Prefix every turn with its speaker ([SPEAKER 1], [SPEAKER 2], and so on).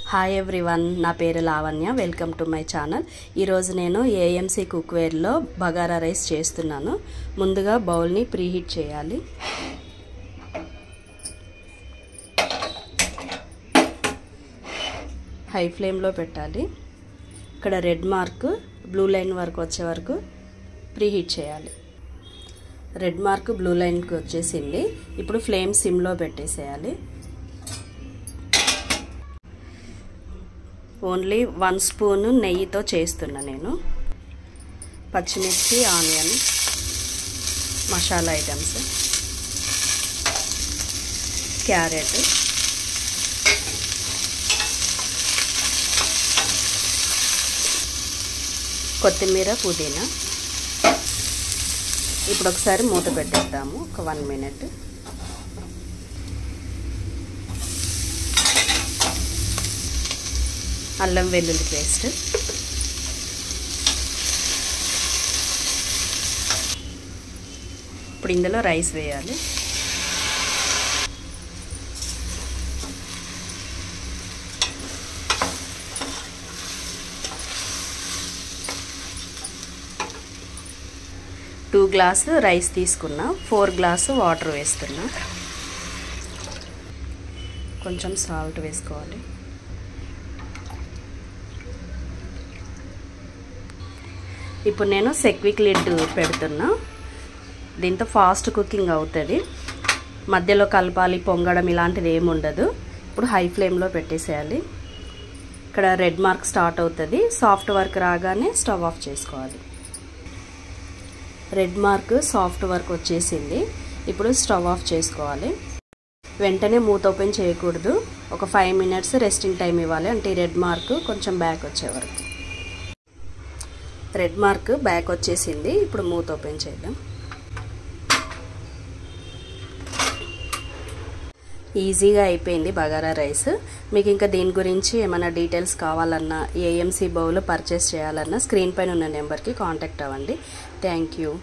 [SPEAKER 1] Hi everyone, నా పేరు Lavanya. Welcome to my channel. ఈరోజు నేను ఏఎంసీ కుక్వేర్లో బగారా రైస్ చేస్తున్నాను. ముందుగా బౌల్ని ప్రీహీట్ చేయాలి. హై ఫ్లేమ్లో పెట్టాలి. ఇక్కడ రెడ్ మార్క్ బ్లూ లైన్ వరకు వచ్చే వరకు ప్రీహీట్ చేయాలి. రెడ్ మార్క్ బ్లూ లైన్కి వచ్చేసింది. ఇప్పుడు ఫ్లేమ్ సిమ్లో పెట్టేసేయాలి. ఓన్లీ 1 స్పూన్ నెయ్యితో చేస్తున్నా నేను. పచ్చిమిర్చి, ఆనియన్, మసాలా ఐటమ్స్, క్యారెట్, కొత్తిమీర, పుదీనా. ఇప్పుడు ఒకసారి మూత పెట్టేద్దాము ఒక 1 మినిట్. అల్లం వెల్లుల్లి పేస్ట్, ఇప్పుడు ఇందులో రైస్ వేయాలి. టూ గ్లాసు రైస్ తీసుకున్నా, 4 గ్లాసు వాటర్ వేస్తున్నా. కొంచెం సాల్ట్ వేసుకోవాలి. ఇప్పుడు నేను సెక్విక్ లిడ్ పెడుతున్నా. దీంతో ఫాస్ట్ కుకింగ్ అవుతుంది. మధ్యలో కలపాలి, పొంగడం ఇలాంటిది ఏమి ఉండదు. ఇప్పుడు హై ఫ్లేమ్లో పెట్టేసేయాలి. ఇక్కడ రెడ్ మార్క్ స్టార్ట్ అవుతుంది. సాఫ్ట్ వర్క్ రాగానే స్టవ్ ఆఫ్ చేసుకోవాలి. రెడ్ మార్క్ సాఫ్ట్ వర్క్ వచ్చేసింది. ఇప్పుడు స్టవ్ ఆఫ్ చేసుకోవాలి. వెంటనే మూత ఓపెన్ చేయకూడదు. ఒక 5 మినిట్స్ రెస్టింగ్ టైం ఇవ్వాలి. అంటే రెడ్ మార్క్ కొంచెం బ్యాక్ వచ్చే వరకు. రెడ్ మార్క్ బ్యాక్ వచ్చేసింది. ఇప్పుడు మూత ఓపెన్ చేద్దాం. ఈజీగా అయిపోయింది బగారా రైస్. మీకు ఇంకా దీని గురించి ఏమైనా డీటెయిల్స్ కావాలన్నా, ఏఎంసీ బౌల్ పర్చేస్ చేయాలన్నా స్క్రీన్ పైన ఉన్న నెంబర్కి కాంటాక్ట్ అవ్వండి. Thank you.